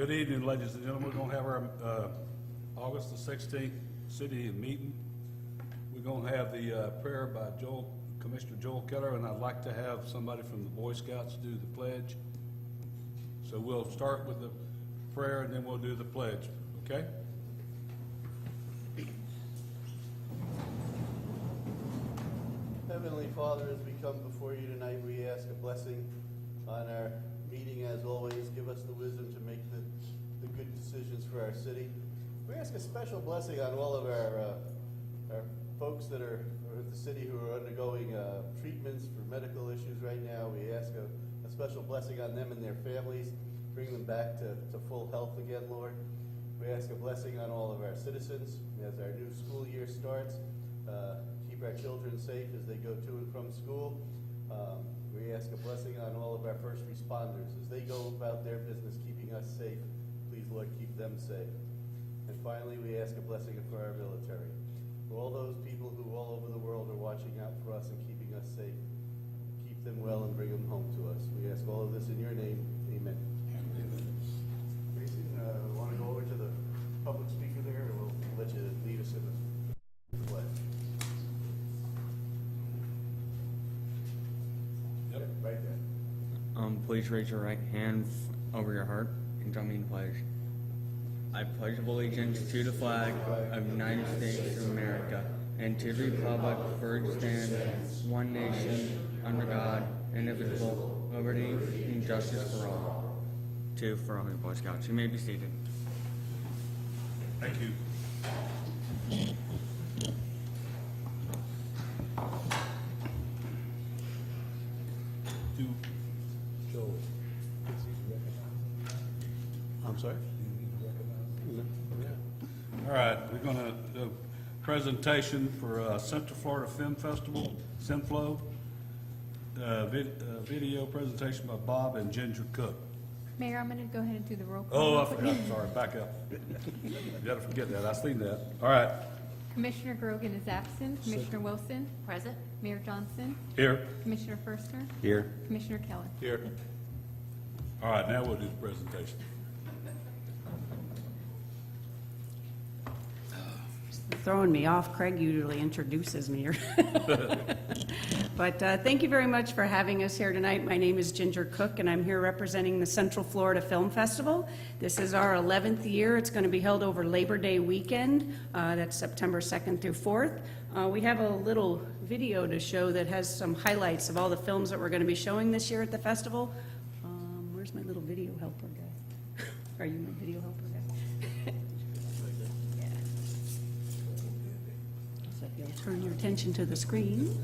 Good evening, ladies and gentlemen. We're going to have our August the 16th city meeting. We're going to have the prayer by Commissioner Joel Keller, and I'd like to have somebody from the Boy Scouts do the pledge. So we'll start with the prayer and then we'll do the pledge, okay? Heavenly Father, as we come before you tonight, we ask a blessing on our meeting. As always, give us the wisdom to make the good decisions for our city. We ask a special blessing on all of our folks that are at the city who are undergoing treatments for medical issues right now. We ask a special blessing on them and their families. Bring them back to full health again, Lord. We ask a blessing on all of our citizens as our new school year starts. Keep our children safe as they go to and from school. We ask a blessing on all of our first responders as they go about their business keeping us safe. Please, Lord, keep them safe. And finally, we ask a blessing for our military. For all those people who all over the world are watching out for us and keeping us safe, keep them well and bring them home to us. We ask all of this in your name. Amen. Mason, want to go over to the public speaker there, or we'll let you lead us in the pledge. Yep, right there. Please raise your right hand over your heart and join me in the pledge. I pledge allegiance to the flag of the United States of America and to the republic for which it stands, one nation, under God, indivisible, liberty and justice for all. For all the Boy Scouts. You may be seated. Thank you. Joel. I'm sorry? All right, we're going to do a presentation for Central Florida Film Festival, Synflow. Video presentation by Bob and Ginger Cook. Mayor, I'm going to go ahead and do the roll call. Oh, I forgot, sorry, back up. You gotta forget that, I seen that. All right, Commissioner Grogan is absent. Commissioner Wilson? Present. Mayor Johnson? here. Commissioner Firstner? Here. Commissioner Keller? Here. All right, now we'll do the presentation. Throwing me off. Craig usually introduces me. But thank you very much for having us here tonight. My name is Ginger Cook, and I'm here representing the Central Florida Film Festival. This is our 11th year. It's going to be held over Labor Day weekend. That's September 2nd through 4th. We have a little video to show that has some highlights of all the films that we're going to be showing this year at the festival. Where's my little video helper guy? Are you my video helper guy? Yeah. So if you'll turn your attention to the screen.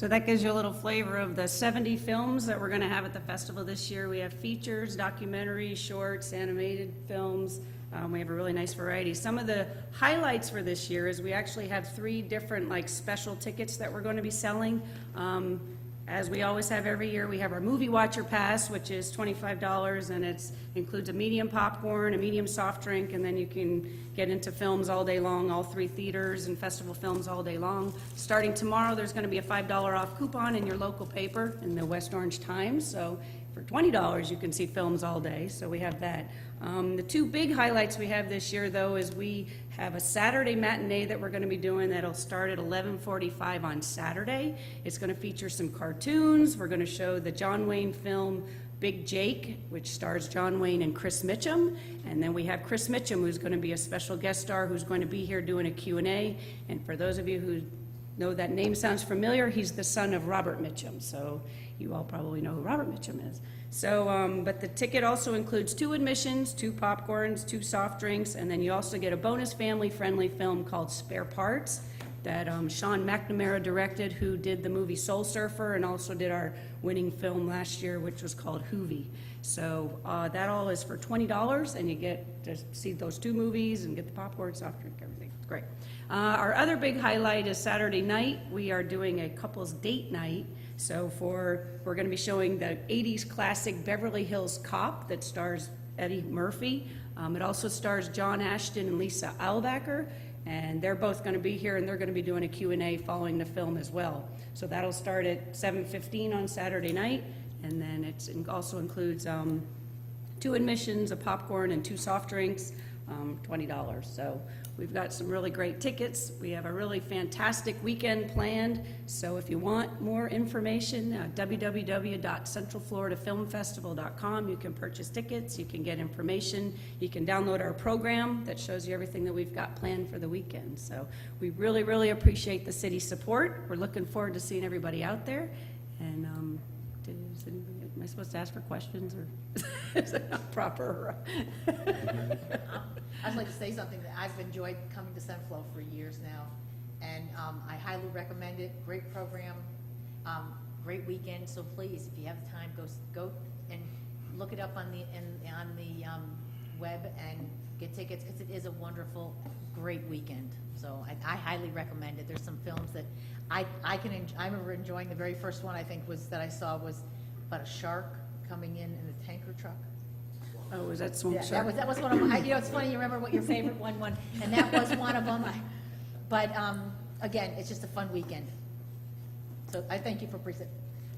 So that gives you a little flavor of the 70 films that we're going to have at the festival this year. We have features, documentaries, shorts, animated films. We have a really nice variety. Some of the highlights for this year is we actually have 3 different like special tickets that we're going to be selling. As we always have every year, we have our Movie Watcher Pass, which is $25, and it includes a medium popcorn, a medium soft drink, and then you can get into films all day long, all 3 theaters and festival films all day long. Starting tomorrow, there's going to be a $5 off coupon in your local paper, in the West Orange Times, so for $20, you can see films all day, so we have that. The 2 big highlights we have this year, though, is we have a Saturday matinee that we're going to be doing that'll start at 11:45 on Saturday. It's going to feature some cartoons. We're going to show the John Wayne film Big Jake, which stars John Wayne and Chris Mitchum. And then we have Chris Mitchum, who's going to be a special guest star, who's going to be here doing a Q&A. And for those of you who know that name sounds familiar, he's the son of Robert Mitchum. So you all probably know who Robert Mitchum is. So, but the ticket also includes 2 admissions, 2 popcorns, 2 soft drinks, and then you also get a bonus family-friendly film called Spare Parts that Sean McNamara directed, who did the movie Soul Surfer and also did our winning film last year, which was called Hoovie. So that all is for $20, and you get to see those 2 movies and get the popcorn, soft drink, everything. It's great. Our other big highlight is Saturday night. We are doing a couples date night. So we're going to be showing the 80s classic Beverly Hills Cop that stars Eddie Murphy. It also stars John Ashton and Lisa Eilbacher, and they're both going to be here, and they're going to be doing a Q&A following the film as well. So that'll start at 7:15 on Saturday night, and then it also includes 2 admissions, a popcorn, and 2 soft drinks, $20. So we've got some really great tickets. We have a really fantastic weekend planned. So if you want more information, www.centralfloridafilmfestival.com. You can purchase tickets, you can get information, you can download our program that shows you everything that we've got planned for the weekend. So we really, really appreciate the city's support. We're looking forward to seeing everybody out there. And am I supposed to ask for questions, or is it not proper? I'd like to say something that I've enjoyed coming to Sunflow for years now, and I highly recommend it. Great program, great weekend. So please, if you have the time, go and look it up on the web and get tickets, because it is a wonderful, great weekend. So I highly recommend it. There's some films that I remember enjoying. The very first one I think that I saw was about a shark coming in a tanker truck. Oh, was that Swamp Yeah, Shark? that was one of them. It's funny, you remember what your favorite one, and that was one of them. But again, it's just a fun weekend. So I thank you for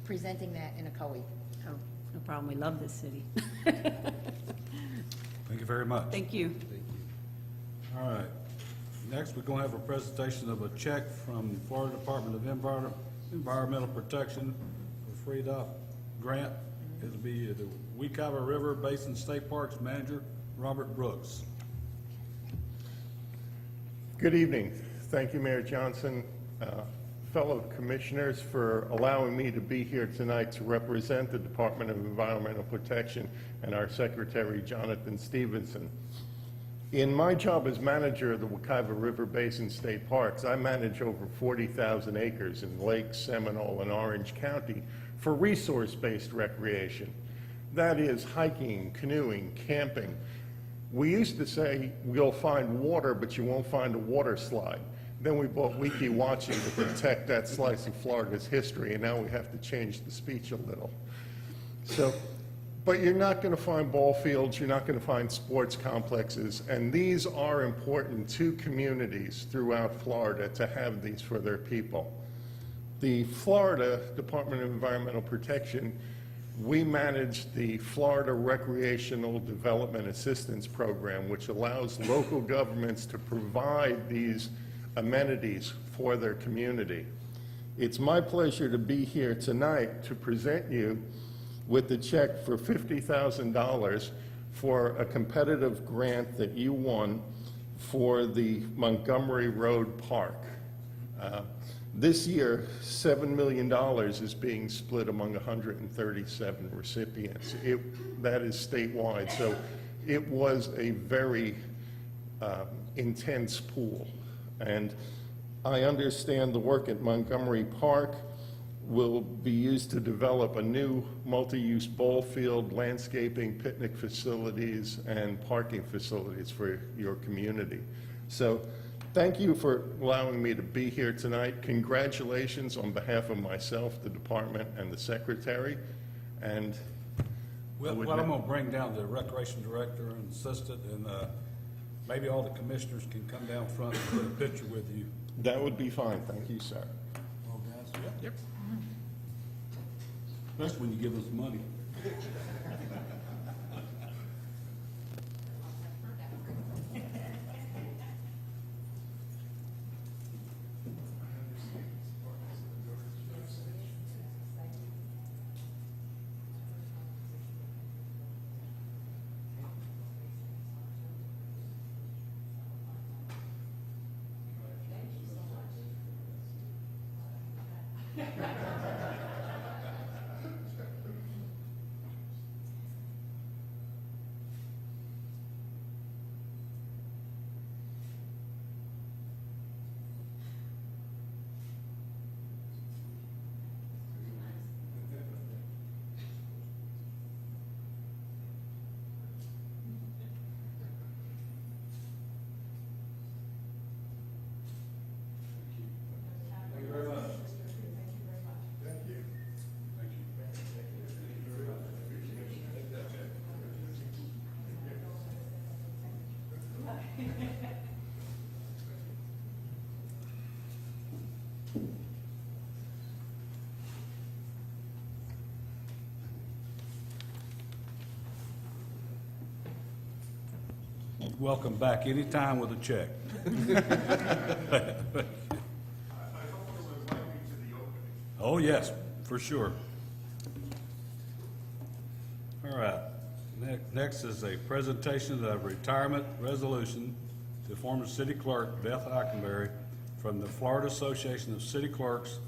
presenting that in Ocoee. Oh, no problem. We love this city. Thank you very much. Thank you. All right. Next, we're going to have a presentation of a check from Florida Department of Environmental Protection for FreeDOT grant. It'll be the Ocoee River Basin State Parks Manager, Robert Brooks. Good evening. Thank you, Mayor Johnson, fellow commissioners, for allowing me to be here tonight to represent the Department of Environmental Protection and our Secretary, Jonathan Stevenson. In my job as manager of the Ocoee River Basin State Parks, I manage over 40,000 acres in Lake, Seminole, and Orange County for resource-based recreation. That is hiking, canoeing, camping. We used to say, you'll find water, but you won't find a water slide. Then we bought Wiki Watching to protect that slice of Florida's history, and now we have to change the speech a little. So, but you're not going to find ball fields, you're not going to find sports complexes, and these are important to communities throughout Florida to have these for their people. The Florida Department of Environmental Protection, we manage the Florida Recreational Development Assistance Program, which allows local governments to provide these amenities for their community. It's my pleasure to be here tonight to present you with the check for $50,000 for a competitive grant that you won for the Montgomery Road Park. This year, $7 million is being split among 137 recipients. That is statewide, so it was a very intense pool. And I understand the work at Montgomery Park will be used to develop a new multi-use ball field, landscaping, picnic facilities, and parking facilities for your community. So thank you for allowing me to be here tonight. Congratulations on behalf of myself, the department, and the secretary. And Well, I'm gonna bring down the recreation director and assistant, and maybe all the commissioners can come down front and put a picture with you. that would be fine. Thank you, sir. Oh, guys? Yep. Especially when you give us money. Thank you very much. Thank you. Thank you. Welcome back anytime with a check. Oh, yes, for sure. All right. Next is a presentation of the retirement resolution to former city clerk Beth Eikenberry from the Florida Association of City Clerks,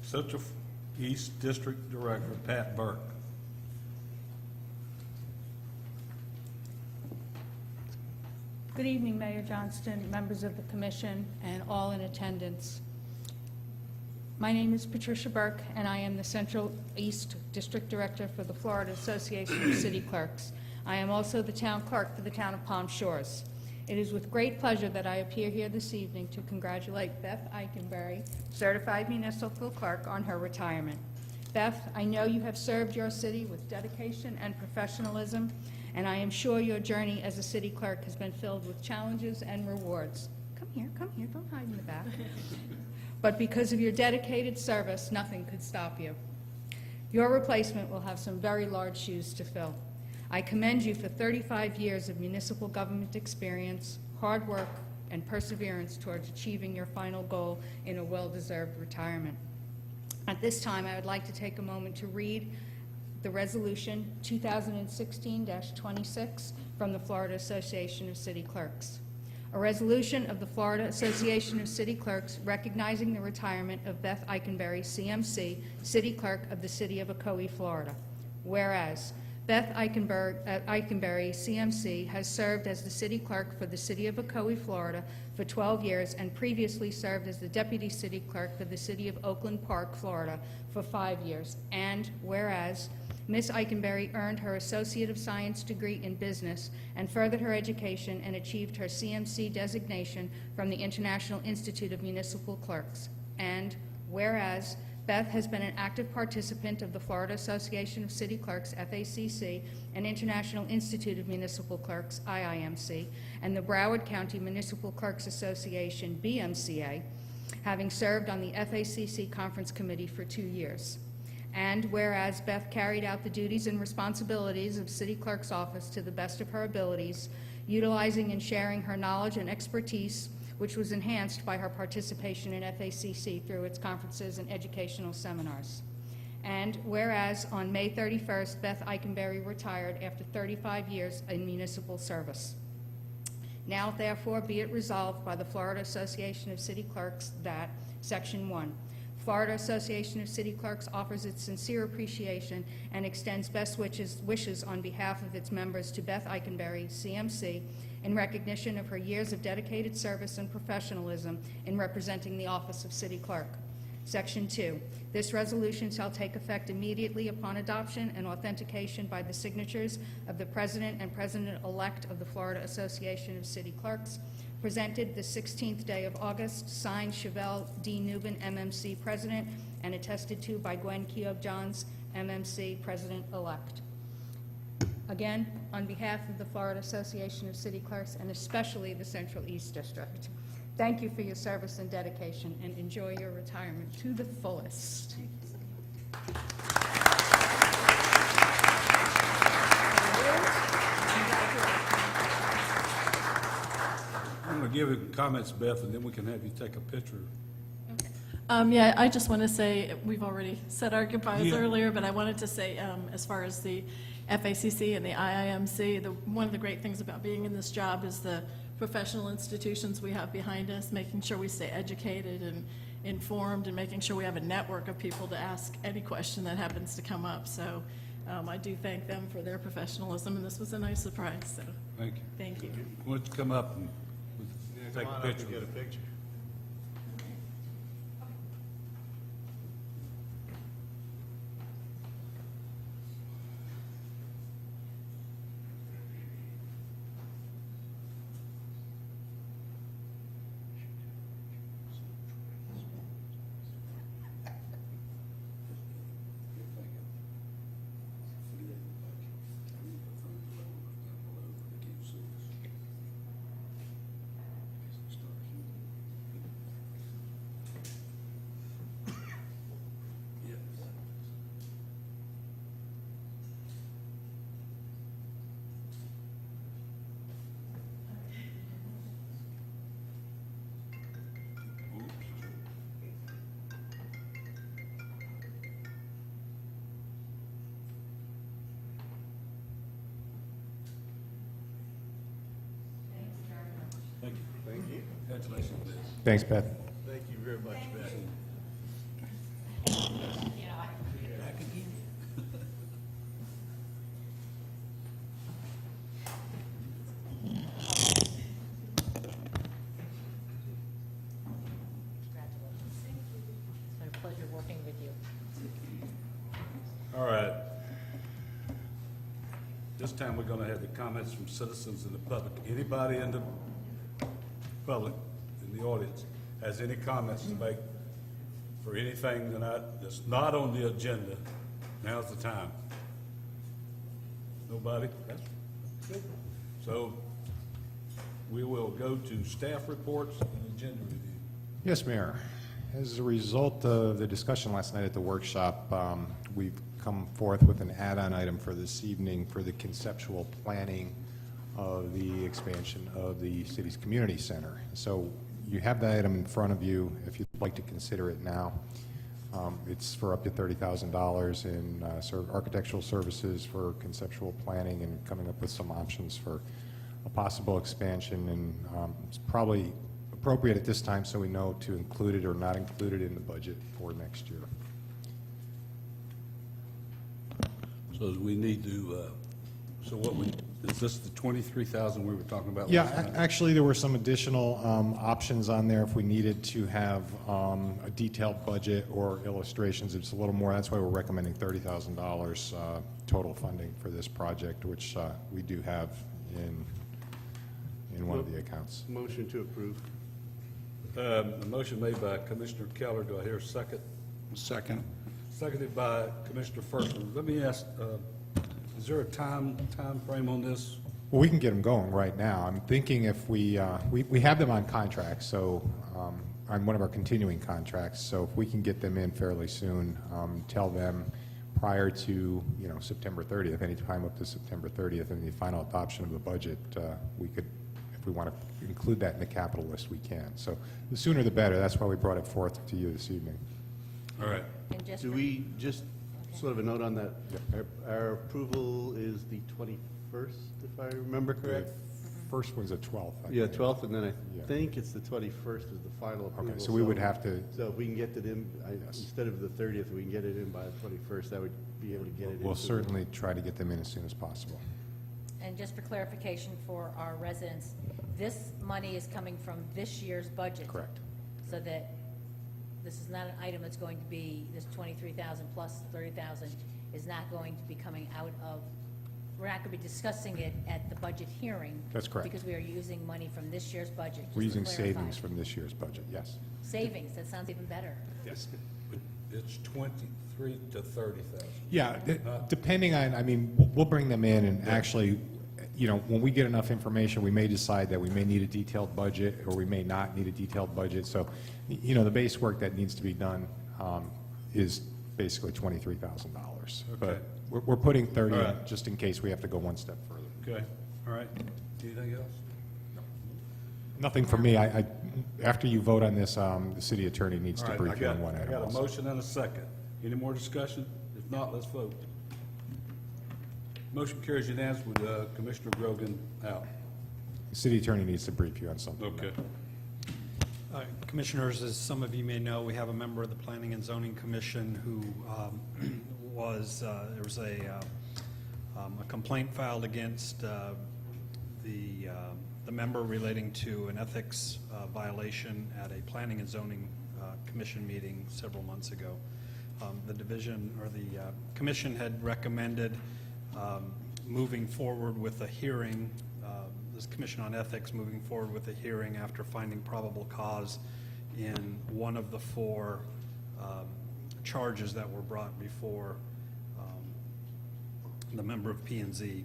Central East District Director Pat Burke. Good evening, Mayor Johnston, members of the commission, and all in attendance. My name is Patricia Burke, and I am the Central East District Director for the Florida Association of City Clerks. I am also the town clerk for the town of Palm Shores. It is with great pleasure that I appear here this evening to congratulate Beth Eikenberry, Certified Municipal Clerk, on her retirement. Beth, I know you have served your city with dedication and professionalism, and I am sure your journey as a city clerk has been filled with challenges and rewards. Come here, don't hide in the back. But because of your dedicated service, nothing could stop you. Your replacement will have some very large shoes to fill. I commend you for 35 years of municipal government experience, hard work, and perseverance towards achieving your final goal in a well-deserved retirement. At this time, I would like to take a moment to read the resolution 2016-26 from the Florida Association of City Clerks. A resolution of the Florida Association of City Clerks recognizing the retirement of Beth Eikenberry, CMC, City Clerk of the City of Ocoee, Florida. Whereas Beth Eikenberry, CMC, has served as the City Clerk for the City of Ocoee, Florida for 12 years and previously served as the Deputy City Clerk for the City of Oakland Park, Florida for 5 years. And whereas Ms. Eikenberry earned her Associate of Science degree in business and furthered her education and achieved her CMC designation from the International Institute of Municipal Clerks. And whereas Beth has been an active participant of the Florida Association of City Clerks, FACC, and International Institute of Municipal Clerks, IIMC, and the Broward County Municipal Clerks Association, BMCA, having served on the FACC Conference Committee for 2 years. And whereas Beth carried out the duties and responsibilities of City Clerk's office to the best of her abilities, utilizing and sharing her knowledge and expertise, which was enhanced by her participation in FACC through its conferences and educational seminars. And whereas on May 31st, Beth Eikenberry retired after 35 years in municipal service. Now therefore be it resolved by the Florida Association of City Clerks that, Section 1, Florida Association of City Clerks offers its sincere appreciation and extends best wishes on behalf of its members to Beth Eikenberry, CMC, in recognition of her years of dedicated service and professionalism in representing the office of City Clerk. Section 2, this resolution shall take effect immediately upon adoption and authentication by the signatures of the President and President-elect of the Florida Association of City Clerks, presented the 16th day of August, signed Chevelle D. Newman, MMC President, and attested to by Gwen Keogh-Johns, MMC President-elect. Again, on behalf of the Florida Association of City Clerks, and especially the Central East District, thank you for your service and dedication, and enjoy your retirement to the fullest. I'm going to give you comments, Beth, and then we can have you take a picture. Yeah, I just want to say, we've already said our goodbyes Yeah. earlier, but I wanted to say, as far as the FACC and the IIMC, one of the great things about being in this job is the professional institutions we have behind us, making sure we stay educated and informed, and making sure we have a network of people to ask any question that happens to come up. So I do thank them for their professionalism, and this was a nice surprise, so Thank you. thank you. Why don't you come up and take a picture? Get a picture. Thank you. Thank you. Congratulations, Beth. Thanks, Beth. Thank you very much, Beth. Back again. Congratulations. It's been a pleasure working with you. All right. This time, we're going to have the comments from citizens in the public. Anybody in the public, in the audience, has any comments to make for anything that's not on the agenda, now's the time. Nobody? That's good. So we will go to staff reports and agenda review. Yes, Mayor. As a result of the discussion last night at the workshop, we've come forth with an add-on item for this evening for the conceptual planning of the expansion of the city's community center. So you have that item in front of you if you'd like to consider it now. It's for up to $30,000 in architectural services for conceptual planning and coming up with some options for a possible expansion. And it's probably appropriate at this time so we know to include it or not include it in the budget for next year. So we need to, so what we, is this the 23,000 we were talking about Yeah, last night? actually, there were some additional options on there if we needed to have a detailed budget or illustrations. It's a little more, that's why we're recommending $30,000 total funding for this project, which we do have in one of the accounts. Motion to approve. A motion made by Commissioner Keller. Do I hear a second? Second. Seconded by Commissioner Firstman. Let me ask, is there a time frame on this? Well, we can get them going right now. I'm thinking if we have them on contracts, so on one of our continuing contracts, so if we can get them in fairly soon, tell them prior to, September 30th, any time up to September 30th, and the final adoption of the budget, we could, if we want to include that in the capital list, we can. So the sooner the better. That's why we brought it forth to you this evening. All right. And just Do for- we, just sort of a note on that, our approval is the 21st, if I remember correct? First one's the 12th. I Yeah, think. 12th, and then I Yeah. think it's the 21st is the final approval. Okay, so we would have to, So if we can get it in, Yes. instead of the 30th, we can get it in by the 21st, that would be able to get it in. we'll certainly try to get them in as soon as possible. And just for clarification for our residents, this money is coming from this year's budget. Correct. So that this is not an item that's going to be, this 23,000 plus 30,000 is not going to be coming out of, we're not going to be discussing it at the budget hearing. That's correct. Because we are using money from this year's budget. just We're to using clarify. savings from this year's budget, yes. Savings, that sounds even better. Yes. It's 23 to 30,000. Yeah, depending on, I mean, we'll bring them in and actually, you know, when we get enough information, we may decide that we may need a detailed budget or we may not need a detailed budget. So, you know, the base work that needs to be done is basically $23,000. Okay. But we're putting 30 All in right. just in case we have to go one step further. Okay, all right. Anything else? Nothing from me. After you vote on this, the city attorney needs All to right, brief you on one I item got a also. motion and a second. Any more discussion? If not, let's vote. Motion carries unanimous with Commissioner Grogan out. The city attorney needs to brief you on something. Okay. Commissioners, as some of you may know, we have a member of the Planning and Zoning Commission who there was a complaint filed against the member relating to an ethics violation at a Planning and Zoning Commission meeting several months ago. The division, or the commission, had recommended moving forward with a hearing, this Commission on Ethics moving forward with a hearing after finding probable cause in one of the four charges that were brought before the member of P&Z.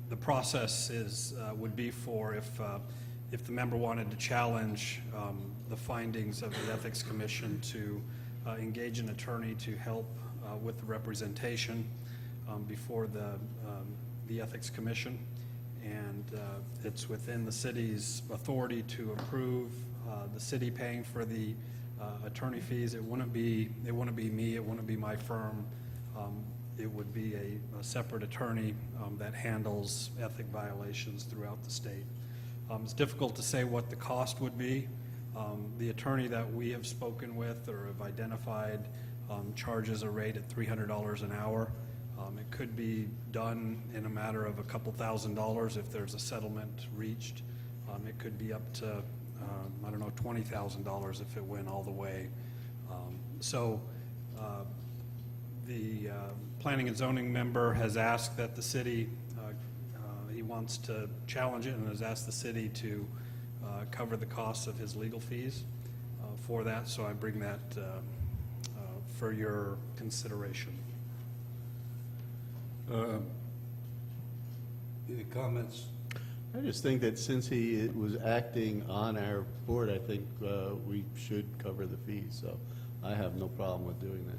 The process would be for if the member wanted to challenge the findings of the Ethics Commission to engage an attorney to help with the representation before the Ethics Commission. And it's within the city's authority to approve the city paying for the attorney fees. It wouldn't be me, it wouldn't be my firm. It would be a separate attorney that handles ethic violations throughout the state. It's difficult to say what the cost would be. The attorney that we have spoken with or have identified charges a rate at $300 an hour. It could be done in a matter of a couple $1,000s if there's a settlement reached. It could be up to, I don't know, $20,000 if it went all the way. The Planning and Zoning member has asked that the city, he wants to challenge it and has asked the city to cover the costs of his legal fees for that, so I bring that for your consideration. Any comments? I just think that since he was acting on our board, I think we should cover the fees, so I have no problem with doing that.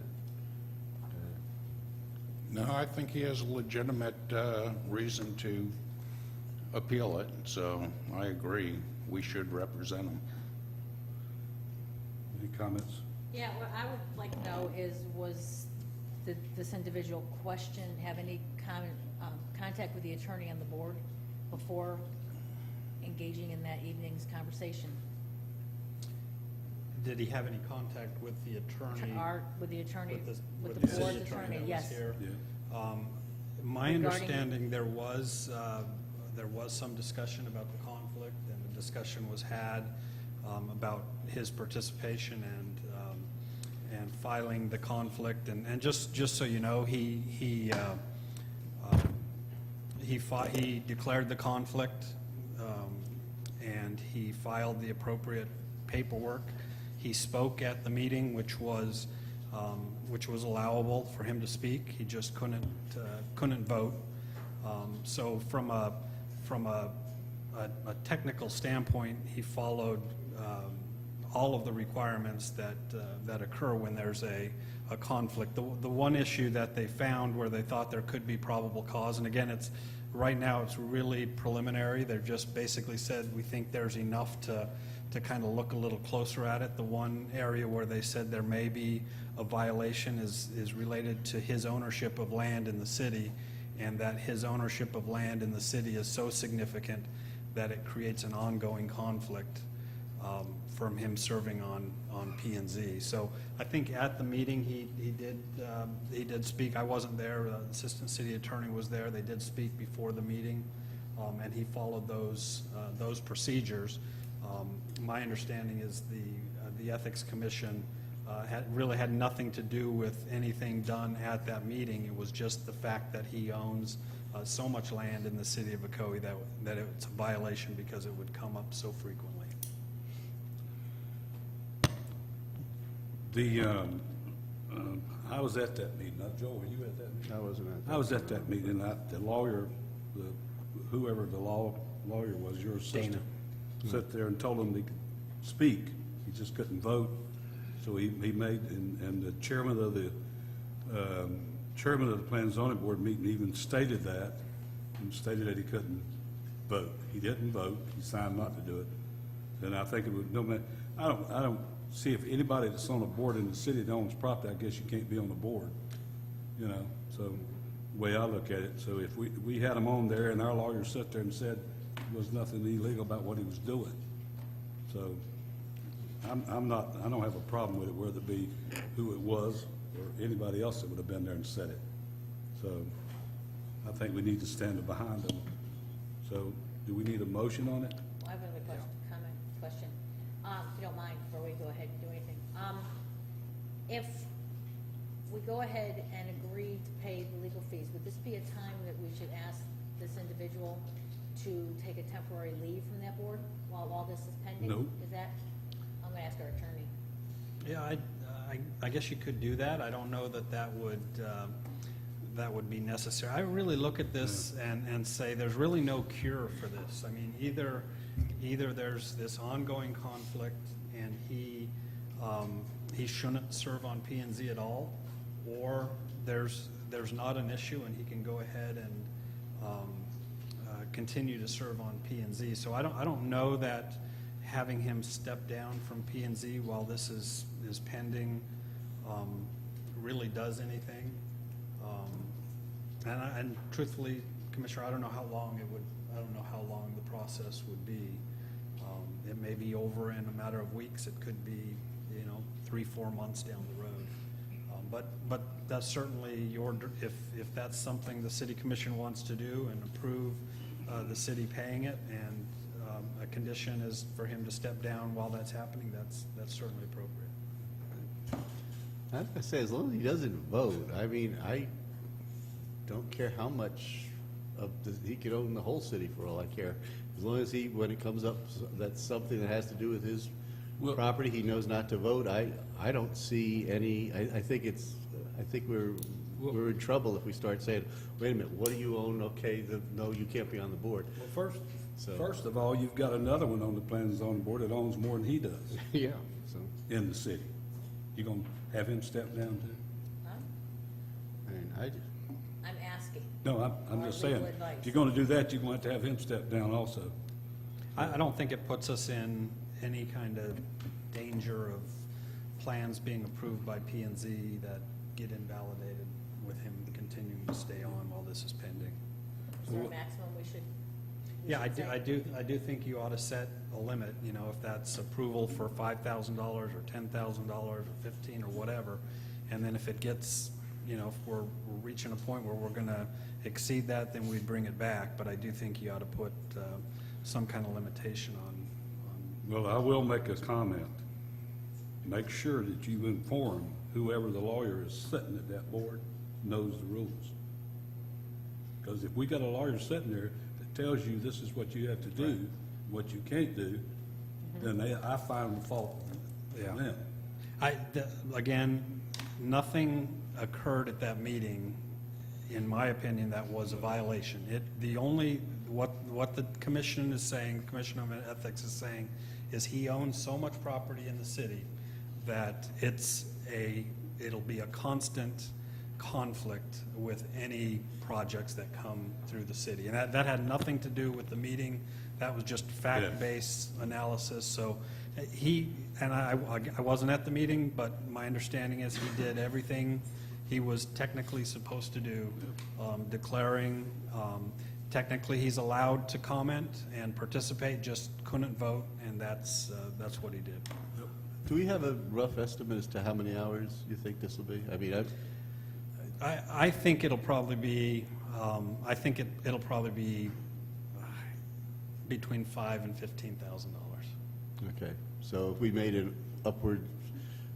No, I think he has a legitimate reason to appeal it, so I agree. We should represent him. Any comments? Yeah, what I would like to know is, did this individual have any contact with the attorney on the board before engaging in that evening's conversation? Did he have any contact with the attorney? With the attorney, with with the city board's attorney attorney, that was yes. here? Yeah. My Regarding- understanding, there was some discussion about the conflict, and the discussion was had about his participation and filing the conflict. And just so you know, he declared the conflict, and he filed the appropriate paperwork. He spoke at the meeting, which was allowable for him to speak. He just couldn't vote. So from a technical standpoint, he followed all of the requirements that occur when there's a conflict. The one issue that they found where they thought there could be probable cause, and again, right now it's really preliminary. They've just basically said, we think there's enough to kind of look a little closer at it. The one area where they said there may be a violation is related to his ownership of land in the city, and that his ownership of land in the city is so significant that it creates an ongoing conflict from him serving on P&Z. So I think at the meeting he did speak. I wasn't there. The assistant city attorney was there. They did speak before the meeting. and he followed those procedures. My understanding is the Ethics Commission really had nothing to do with anything done at that meeting. It was just the fact that he owns so much land in the city of Ocoee that it's a violation because it would come up so frequently. I was at that meeting. Now, Joe, were you at that meeting? I wasn't at that. I was at that meeting, and the lawyer, whoever the lawyer was, your assistant, sat there and told him he could speak. He just couldn't vote. So he made, and the chairman of the Planning and Zoning Board meeting even stated that, and stated that he couldn't vote. He didn't vote. He signed not to do it. And I think it would, no matter, I don't see if anybody that's on a board in the city that owns property, I guess you can't be on the board, you know, so, the way I look at it. So if we had him on there and our lawyer sat there and said there was nothing illegal about what he was doing. So, I don't have a problem with it, whether it be who it was or anybody else that would have been there and said it. So, I think we need to stand behind them. So, do we need a motion on it? I have another question. If you don't mind, before we go ahead and do anything. If we go ahead and agree to pay the legal fees, would this be a time that we should ask this individual to take a temporary leave from that board while all this is pending? No. Is that, I'm gonna ask our attorney. Yeah, I guess you could do that. I don't know that would be necessary. I really look at this and say there's really no cure for this. I mean, either there's this ongoing conflict and he shouldn't serve on P&Z at all, or there's not an issue and he can go ahead and continue to serve on P&Z. So I don't know that having him step down from P&Z while this is pending really does anything. And truthfully, Commissioner, I don't know how long the process would be. It may be over in a matter of weeks. It could be, 3-4 months down the road. But that's certainly if that's something the City Commission wants to do and approve the city paying it, and a condition is for him to step down while that's happening, that's certainly appropriate. I was gonna say, as long as he doesn't vote, I mean, I don't care how much he could own the whole city for all I care. As long as when it comes up, that's something that has to do with his property, he knows not to vote, I don't see any, I think we're in trouble if we start saying, wait a minute, what do you own? Okay, no, you can't be on the board. Well, first of all, you've got another one on the Planning and Zoning Board that owns more than he does Yeah, so, in the city. You gonna have him step down too? Huh? I mean, I'm asking. No, I'm Or just saying, legal advice. if you're gonna do that, you're going to have him step down also. I don't think it puts us in any kind of danger of plans being approved by P&Z that get invalidated with him continuing to stay on while this is pending. Is there a maximum we should? Yeah, say? I do think you ought to set a limit, if that's approval for $5,000 or $10,000 or 15 or whatever. And then if it gets, if we're reaching a point where we're gonna exceed that, then we'd bring it back. But I do think you ought to put some kind of limitation on. Well, I will make a comment. Make sure that you inform whoever the lawyer is sitting at that board knows the rules. Because if we got a lawyer sitting there that tells you this is what you have to do, what you can't do, then I find the fault in them. Again, nothing occurred at that meeting, in my opinion, that was a violation. What the commission is saying, the Commission on Ethics is saying, is he owns so much property in the city that it'll be a constant conflict with any projects that come through the city. And that had nothing to do with the meeting. That was just fact-based analysis. So I wasn't at the meeting, but my understanding is he did everything he was technically supposed to do, declaring, technically he's allowed to comment and participate, just couldn't vote, and that's what he did. do we have a rough estimate as to how many hours you think this will be? I mean, I think it'll probably be, it'll probably be between $5,000 and $15,000. Okay, so if we made an upward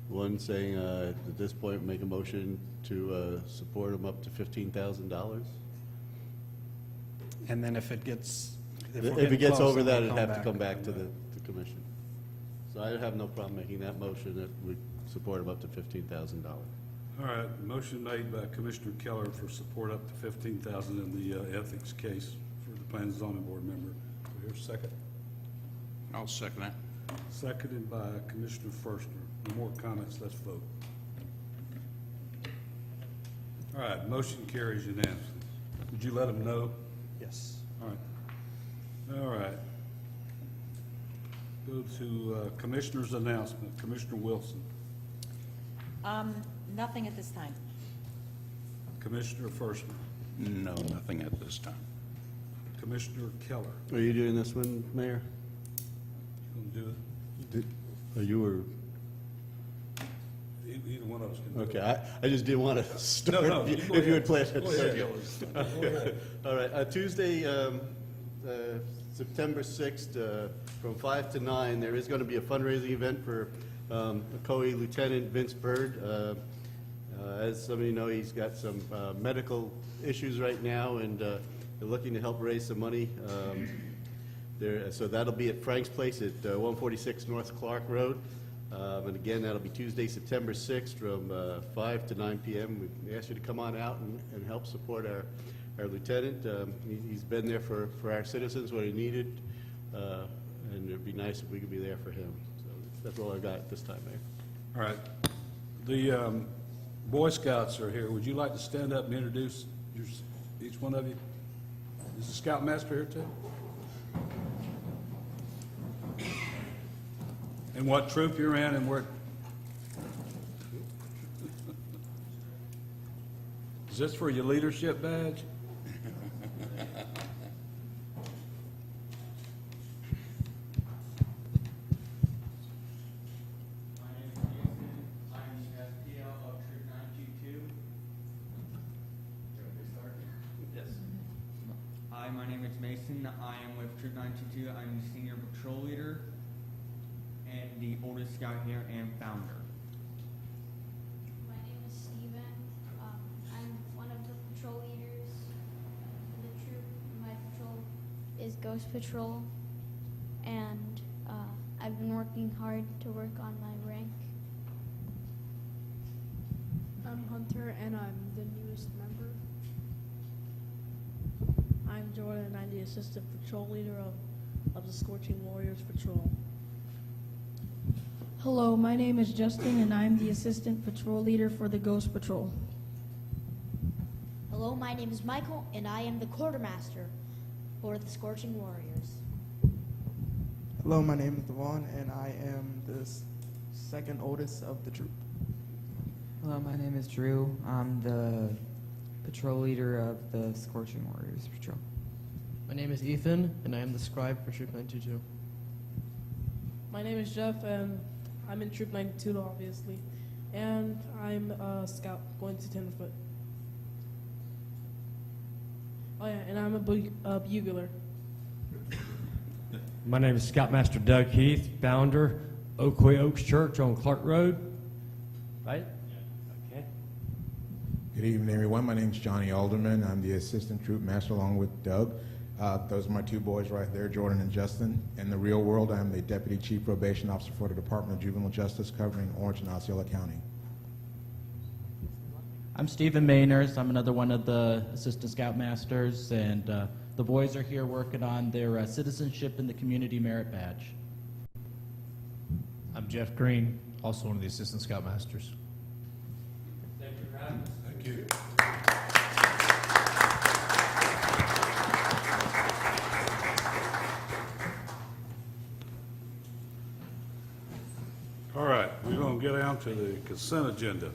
one saying, at this point, make a motion to support them up to $15,000? And then if it gets, we're If it getting gets close, over then that, we'll it'd have to come back and to do the commission. So I have no problem making that motion that we support them up to $15,000. All right, motion made by Commissioner Keller for support up to $15,000 in the ethics case for the Planning and Zoning Board member. Here's a second. I'll second that. Seconded by Commissioner Forster. No more comments, let's vote. All right, motion carries unanimously. Would you let them know? Yes. All right. All right. Go to Commissioner's announcement. Commissioner Wilson. Nothing at this time. Commissioner Forster. No, nothing at this time. Commissioner Keller. Are you doing this one, Mayor? You gonna do it? Or you were, Either one of us can do it. okay, I just didn't want to start No, if go you had ahead. planned Go to ahead. start. Go ahead. All right, Tuesday, September 6th, from 5 to 9, there is going to be a fundraising event for Ocoee Lieutenant Vince Byrd. As some of you know, he's got some medical issues right now, and they're looking to help raise some money. So that'll be at Frank's Place at 146 North Clark Road. And again, that'll be Tuesday, September 6th, from 5 to 9 p.m. We ask you to come on out and help support our lieutenant. He's been there for our citizens when he needed, and it'd be nice if we could be there for him. So that's all I got at this time, Mayor. All right. The Boy Scouts are here. Would you like to stand up and introduce each one of you? Is the Scoutmaster here too? And what troop you're in and where? Is this for your leadership badge? My name is Jason. I'm the FPL of Troop 922. Yes. Hi, my name is Mason. I am with Troop 922. I'm the senior patrol leader and the oldest scout here and founder. My name is Steven. I'm one of the patrol leaders for the troop. My patrol is Ghost Patrol, and I've been working hard to work on my rank. I'm Hunter, and I'm the newest member. I'm Jordan, and I'm the assistant patrol leader of the Scorching Warriors Patrol. Hello, my name is Justin, and I'm the assistant patrol leader for the Ghost Patrol. Hello, my name is Michael, and I am the quartermaster for the Scorching Warriors. Hello, my name is Devon, and I am the second oldest of the troop. Hello, my name is Drew. I'm the patrol leader of the Scorching Warriors Patrol. My name is Ethan, and I am the scribe for Troop 922. My name is Jeff, and I'm in Troop 92, obviously, and I'm a scout going to Tenderfoot. Oh yeah, and I'm a bugler. My name is Scoutmaster Doug Heath, founder, Ocoee Oaks Church on Clark Road. Right? Okay. Good evening, everyone. My name's Johnny Alderman. I'm the assistant troop master along with Doug. Those are my two boys right there, Jordan and Justin. In the real world, I'm the deputy chief probation officer for the Department of Juvenile Justice covering Orange and Osceola County. I'm Stephen Mayners. I'm another one of the assistant scoutmasters, and the boys are here working on their citizenship in the community merit badge. I'm Jeff Green, also one of the assistant scoutmasters. Thank you for having us. Thank you. All right, we're going to get down to the consent agenda.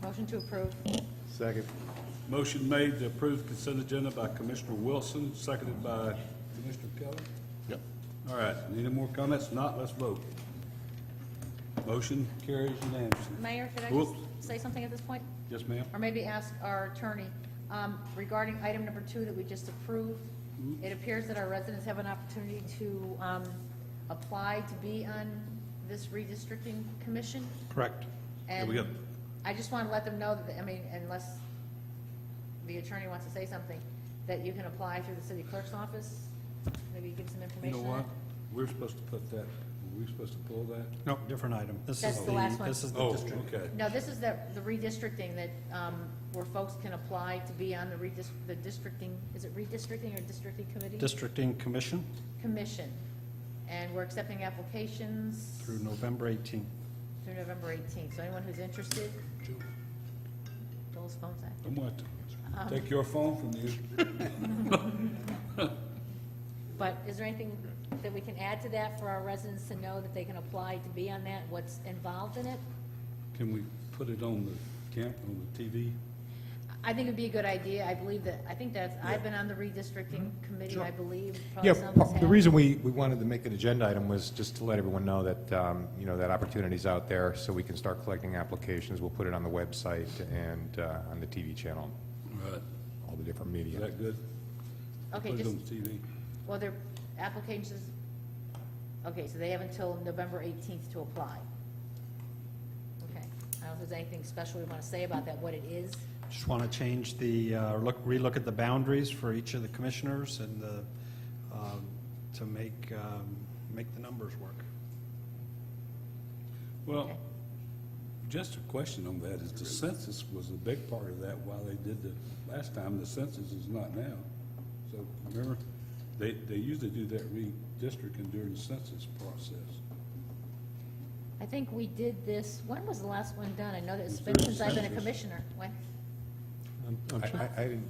Motion to approve. Second. Motion made to approve consent agenda by Commissioner Wilson, seconded by Commissioner Keller. Yep. All right, any more comments? Not, let's vote. Motion carries unanimously. Mayor, could I just Whoops. say something at this point? Yes, ma'am? Or maybe ask our attorney regarding item number 2 that we just approved. It appears that our residents have an opportunity to apply to be on this redistricting commission. Correct. And we got- I just want to let them know that, I mean, unless the attorney wants to say something, that you can apply through the city clerk's office. Maybe give some You information know on what? that. We're supposed to put that, were we supposed to pull that? No, different item. This That's is the last one. This is the Oh, district. okay. No, this is the redistricting that, where folks can apply to be on the districting, is it redistricting or districting committee? Districting Commission Commission. And we're accepting applications through November 18th. through November 18th. So anyone who's interested, Joel's phone's active. I'm going to take your phone from you. But is there anything that we can add to that for our residents to know that they can apply to be on that, what's involved in it? Can we put it on the on the TV? I think it'd be a good idea. I believe that, I think that's, I've been on the redistricting committee, I believe. Probably Yeah, some of us the have. reason we wanted to make an agenda item was just to let everyone know that, that opportunity's out there, so we can start collecting applications. We'll put it on the website and on the TV channel, Right. all the different Is media. that good? Okay, Put it just, on the TV. well, their applications, okay, so they have until November 18th to apply. Okay. I don't know if there's anything special we want to say about that, what it is. Just want to change the, relook at the boundaries for each of the commissioners and to make the numbers work. Well, Okay. just a question on that, is the census was a big part of that while they did the last time, the census is not now. So remember, they usually do that redistricting during the census process. I think we did this, when was the last one done? I know that it's It been was since I've been a census. commissioner. When? I didn't,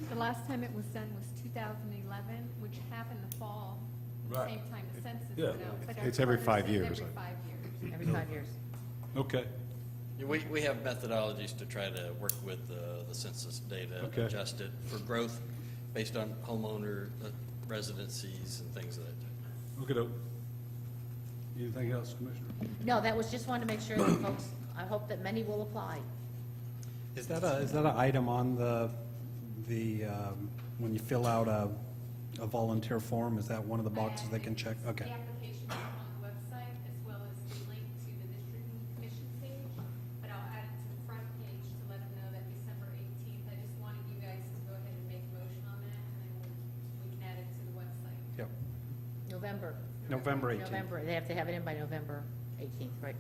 The last time it was done was 2011, which happened the fall, the Right. same time the census Yeah. went out. But our It's every charter 5 says years. Every 5 years. Every 5 years. Okay. Yeah, we have methodologies to try to work with the census data, Okay. adjust it for growth based on homeowner residencies and things of that type. Okay, anything else, Commissioner? No, that was, just wanted to make sure that folks, I hope that many will apply. Is that an item on the when you fill out a volunteer form, is that one of the boxes they can check? Okay. The application is on the website as well as the link to the districting commission page, but I'll add it to the front page to let them know that December 18th. I just wanted you guys to go ahead and make a motion on that, and then we can add it to the website. Yep. November. November 18th. November, they have to have it in by November 18th, right?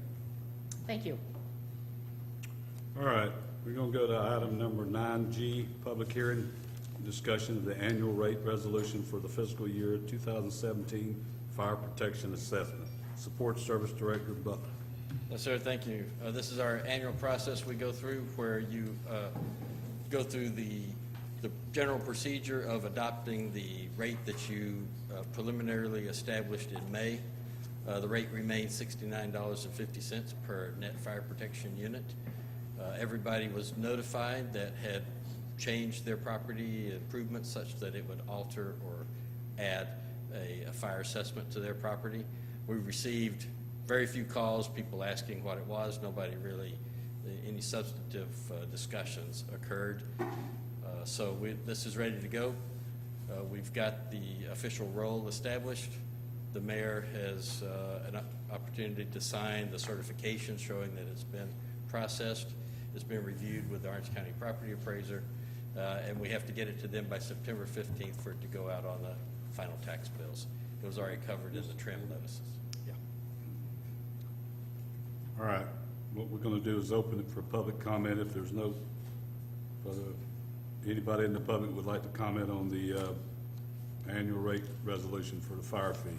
Thank you. All right, we're gonna go to item number 9G, public hearing, discussion of the annual rate resolution for the fiscal year 2017 fire protection assessment. Support Service Director Butler. Yes, sir, thank you. This is our annual process we go through where you go through the general procedure of adopting the rate that you preliminarily established in May. The rate remains $69.50 per net fire protection unit. Everybody was notified that had changed their property improvements such that it would alter or add a fire assessment to their property. We received very few calls, people asking what it was. Nobody really, any substantive discussions occurred. So this is ready to go. We've got the official role established. The mayor has an opportunity to sign the certification showing that it's been processed. It's been reviewed with the Orange County Property Appraiser, and we have to get it to them by September 15th for it to go out on the final tax bills. It was already covered in the trim notices. Yeah. All right, what we're gonna do is open it for public comment. If there's no, anybody in the public would like to comment on the annual rate resolution for the fire fee.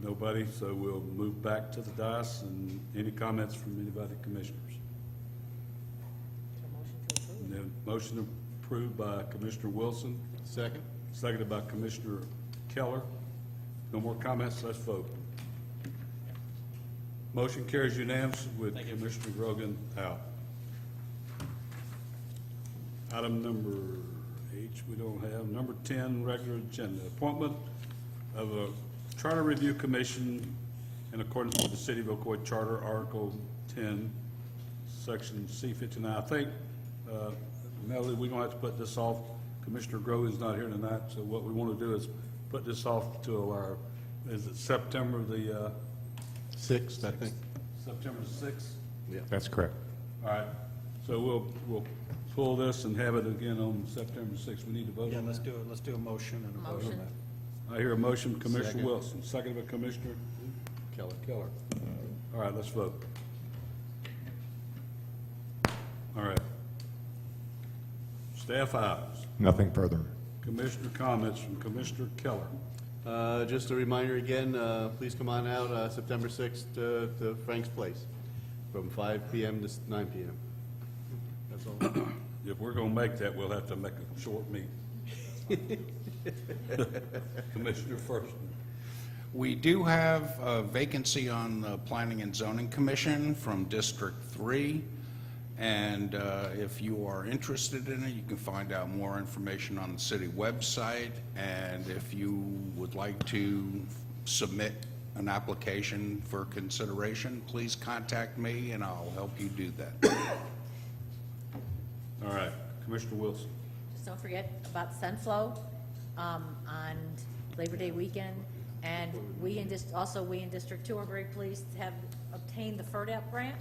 Nobody, so we'll move back to the dais, and any comments from anybody, commissioners? And then motion approved by Commissioner Wilson. Second. Seconded by Commissioner Keller. No more comments, let's vote. Motion carries unanimous with Commissioner Grogan out. Item number H, we don't have. Number 10, regular agenda. Appointment of a Charter Review Commission in accordance with the City of Ocoee Charter, Article 10, Section C-59. I think, Melody, we're going to have to put this off Commissioner Grove is not here tonight, so what we want to do is put this off to our, is it September the, 6th, I think. September 6th? Yeah. That's correct. All right, so we'll pull this and have it again on September 6th. We need to vote Yeah, on let's that. let's do a motion and a vote on Motion. that. I hear a motion, Commissioner Second. Wilson, second by Commissioner Keller. All right, let's vote. All right. Staff items. Nothing further. Commissioner comments from Commissioner Keller. Just a reminder again, please come on out September 6th to Frank's Place from 5 p.m. to 9 p.m. That's all. If we're gonna make that, we'll have to make a short meeting. Commissioner first. We do have a vacancy on the Planning and Zoning Commission from District 3, and if you are interested in it, you can find out more information on the city website, and if you would like to submit an application for consideration, please contact me, and I'll help you do that. All right, Commissioner Wilson. Just don't forget about Sunflow on Labor Day weekend. And we in District 2 are very pleased to have obtained the FERDAP grant.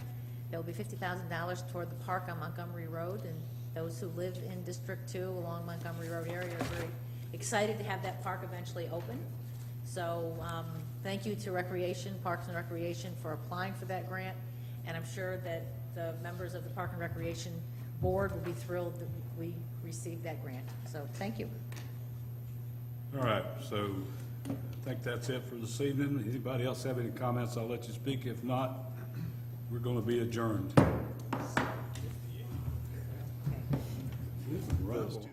There will be $50,000 toward the park on Montgomery Road, and those who live in District 2 along Montgomery Road area are very excited to have that park eventually open. So thank you to Parks and Recreation for applying for that grant, and I'm sure that the members of the Park and Recreation Board will be thrilled that we received that grant. So thank you. All right, so I think that's it for this evening. Anybody else have any comments? I'll let you speak. If not, we're going to be adjourned. Those two.